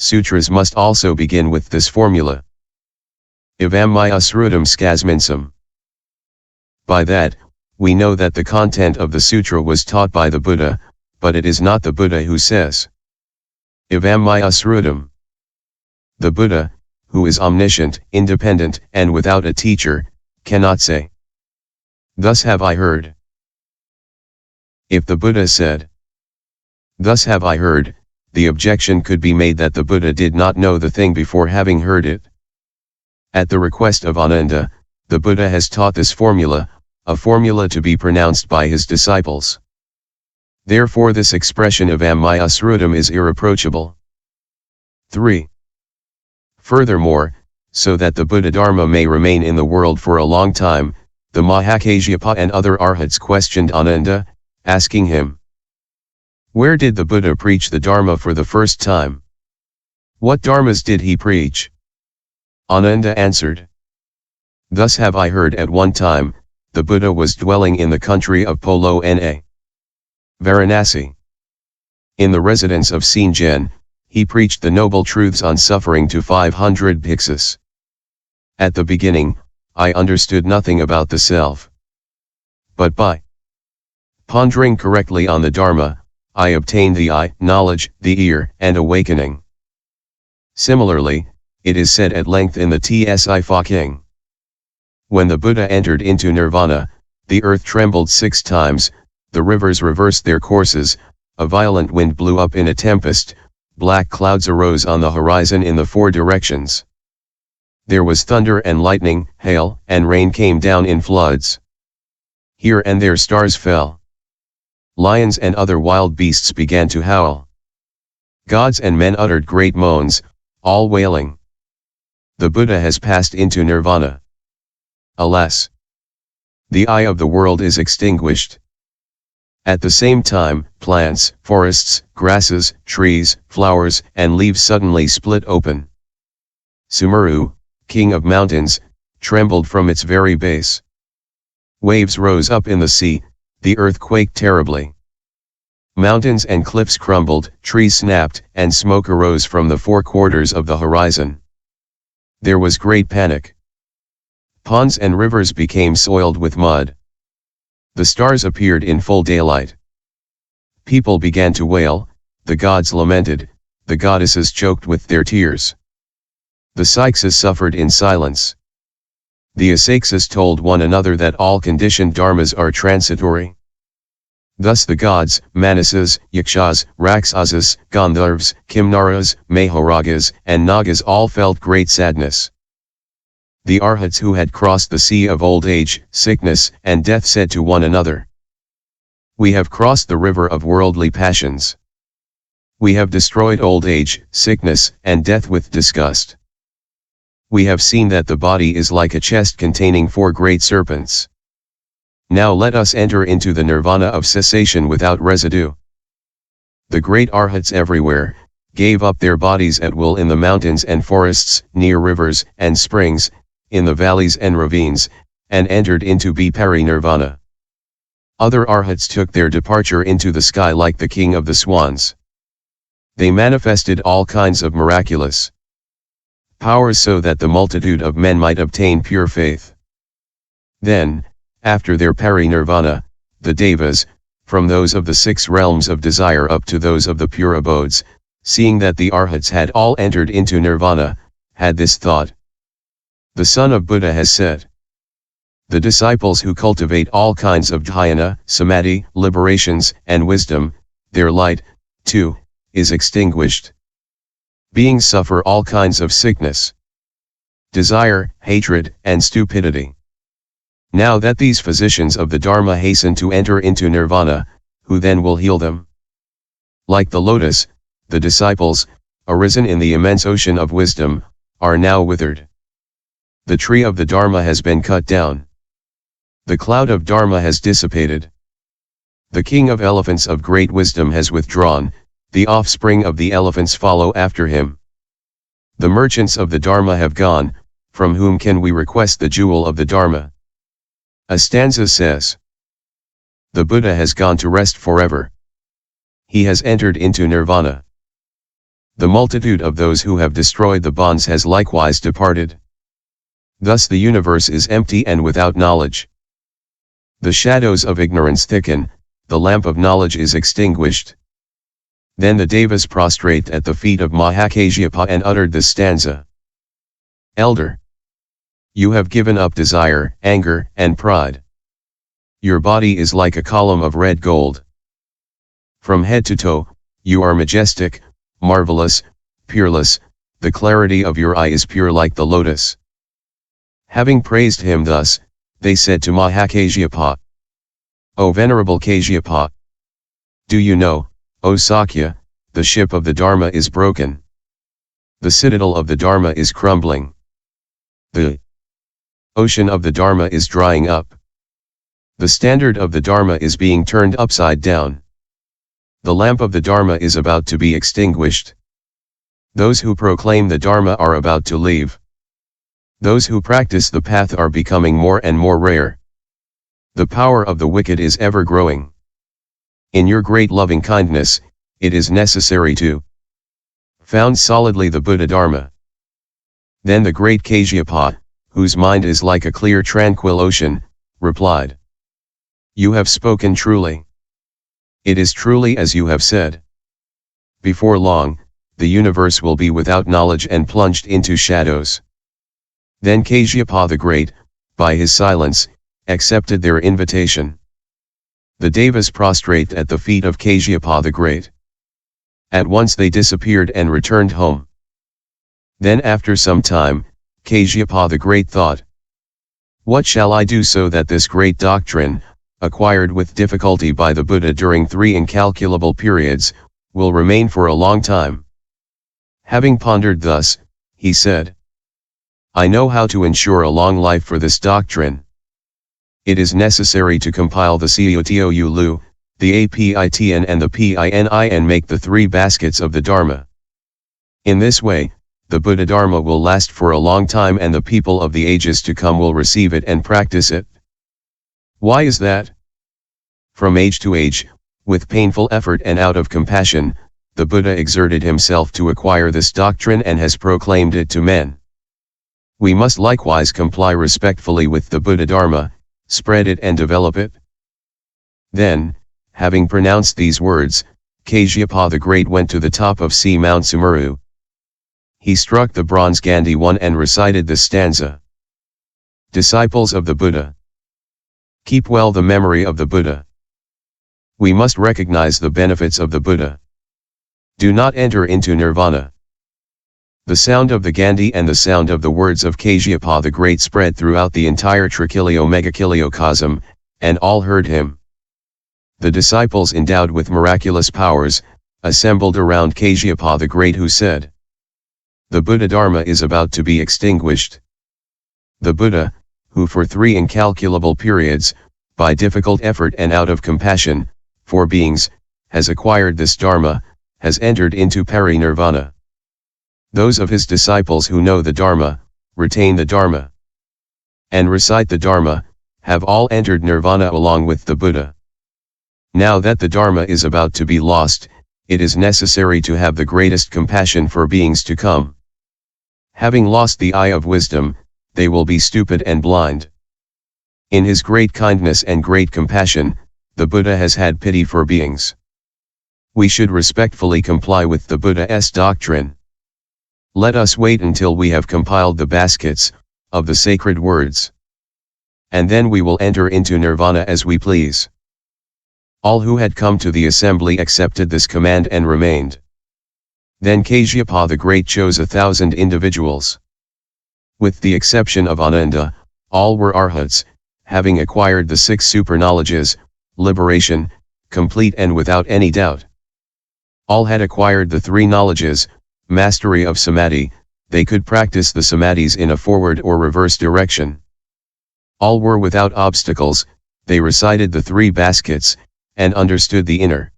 sutras must also begin with this formula. EVAM maya srutam skasminsam. By that, we know that the content of the sutra was taught by the Buddha, but it is not the Buddha who says EVAM maya srutam. The Buddha, who is omniscient, independent, and without a teacher, cannot say, "Thus have I heard." If the Buddha said, "Thus have I heard," the objection could be made that the Buddha did not know the thing before having heard it. At the request of Ananda, the Buddha has taught this formula, a formula to be pronounced by his disciples. Therefore this expression of EVAM maya srutam is irreproachable. 3. Furthermore, so that the buddhadharma may remain in the world for a long time, the mahakasyapa and other arhats questioned Ananda, asking him, "Where did the Buddha preach the dharma for the first time? What dharmas did he preach?" Ananda answered, "Thus have I heard at one time, the Buddha was dwelling in the country of Polo-na Varanasi. In the residence of Sien, he preached the noble truths on suffering to 500 bhiksus. At the beginning, I understood nothing about the self. But by pondering correctly on the dharma, I obtained the eye, knowledge, the ear, and awakening." Similarly, it is said at length in the Treatise King. When the Buddha entered into nirvana, the earth trembled 6 times, the rivers reversed their courses, a violent wind blew up in a tempest, black clouds arose on the horizon in the 4 directions. There was thunder and lightning, hail, and rain came down in floods. Here and there stars fell. Lions and other wild beasts began to howl. Gods and men uttered great moans, all wailing. The Buddha has passed into nirvana. Alas! The eye of the world is extinguished. At the same time, plants, forests, grasses, trees, flowers, and leaves suddenly split open. Sumeru, king of mountains, trembled from its very base. Waves rose up in the sea, the earth quaked terribly. Mountains and cliffs crumbled, trees snapped, and smoke arose from the 4 quarters of the horizon. There was great panic. Ponds and rivers became soiled with mud. The stars appeared in full daylight. People began to wail, the gods lamented, the goddesses choked with their tears. The saiksas suffered in silence. The asaiksas told one another that all conditioned dharmas are transitory. Thus the gods, manusas, yakshas, raksasas, gandharvas, kimnaras, maharajas, and nagas all felt great sadness. The arhats who had crossed the sea of old age, sickness, and death said to one another, "We have crossed the river of worldly passions. We have destroyed old age, sickness, and death with disgust. We have seen that the body is like a chest containing 4 great serpents. Now let us enter into the nirvana of cessation without residue." The great arhats everywhere gave up their bodies at will in the mountains and forests, near rivers and springs, in the valleys and ravines, and entered into pari-nirvana. Other arhats took their departure into the sky like the king of the swans. They manifested all kinds of miraculous powers so that the multitude of men might obtain pure faith. Then, after their pari-nirvana, the devas, from those of the 6 realms of desire up to those of the pure abodes, seeing that the arhats had all entered into nirvana, had this thought: "The son of Buddha has said, the disciples who cultivate all kinds of dhyana, samadhi, liberations, and wisdom, their light, too, is extinguished. Beings suffer all kinds of sickness, desire, hatred, and stupidity. Now that these physicians of the Dharma hasten to enter into nirvana, who then will heal them? Like the lotus, the disciples, arisen in the immense ocean of wisdom, are now withered. The tree of the Dharma has been cut down. The cloud of Dharma has dissipated. The king of elephants of great wisdom has withdrawn, the offspring of the elephants follow after him. The merchants of the Dharma have gone, from whom can we request the jewel of the Dharma?" A stanza says, "The Buddha has gone to rest forever. He has entered into nirvana. The multitude of those who have destroyed the bonds has likewise departed. Thus the universe is empty and without knowledge. The shadows of ignorance thicken, the lamp of knowledge is extinguished. Then the devas prostrate at the feet of Mahakasyapa and uttered this stanza. Elder, you have given up desire, anger, and pride. Your body is like a column of red gold. From head to toe, you are majestic, marvelous, peerless, the clarity of your eye is pure like the lotus. Having praised him thus, they said to Mahakasyapa, O venerable Kasyapa, do you know, O Sakya, the ship of the Dharma is broken. The citadel of the Dharma is crumbling. The ocean of the Dharma is drying up. The standard of the Dharma is being turned upside down. The lamp of the Dharma is about to be extinguished. Those who proclaim the Dharma are about to leave. Those who practice the path are becoming more and more rare. The power of the wicked is ever growing. In your great loving kindness, it is necessary to found solidly the buddhadharma. Then the great Kasyapa, whose mind is like a clear tranquil ocean, replied, You have spoken truly. It is truly as you have said. Before long, the universe will be without knowledge and plunged into shadows. Then Kasyapa the Great, by his silence, accepted their invitation. The devas prostrate at the feet of Kasyapa the Great. At once they disappeared and returned home. Then after some time, Kasyapa the Great thought, What shall I do so that this great doctrine, acquired with difficulty by the Buddha during 3 incalculable periods, will remain for a long time? Having pondered thus, he said, I know how to ensure a long life for this doctrine. It is necessary to compile the Cotoulu, the Apitn and the Pini and make the 3 baskets of the Dharma. In this way, the Buddhadharma will last for a long time and the people of the ages to come will receive it and practice it. Why is that? From age to age, with painful effort and out of compassion, the Buddha exerted himself to acquire this doctrine and has proclaimed it to men. We must likewise comply respectfully with the Buddhadharma, spread it and develop it. Then, having pronounced these words, Kasyapa the Great went to the top of Mount Sumeru. He struck the bronze Gandhi one and recited this stanza. Disciples of the Buddha, keep well the memory of the Buddha. We must recognize the benefits of the Buddha. Do not enter into nirvana. The sound of the Gandhi and the sound of the words of Kasyapa the Great spread throughout the entire Trikilio-Megakiliocosm, and all heard him. The disciples endowed with miraculous powers, assembled around Kasyapa the Great who said, The Buddhadharma is about to be extinguished. The Buddha, who for 3 incalculable periods, by difficult effort and out of compassion, for beings, has acquired this Dharma, has entered into parinirvana. Those of his disciples who know the Dharma, retain the Dharma, and recite the Dharma, have all entered nirvana along with the Buddha. Now that the Dharma is about to be lost, it is necessary to have the greatest compassion for beings to come. Having lost the eye of wisdom, they will be stupid and blind. In his great kindness and great compassion, the Buddha has had pity for beings. We should respectfully comply with the Buddha's doctrine. Let us wait until we have compiled the baskets of the sacred words. And then we will enter into nirvana as we please. All who had come to the assembly accepted this command and remained. Then Kasyapa the Great chose 1,000 individuals. With the exception of Ananda, all were arhats, having acquired the 6 super-knowledges, liberation, complete and without any doubt. All had acquired the 3 knowledges, mastery of samadhi, they could practice the samadhis in a forward or reverse direction. All were without obstacles, they recited the 3 baskets, and understood the inner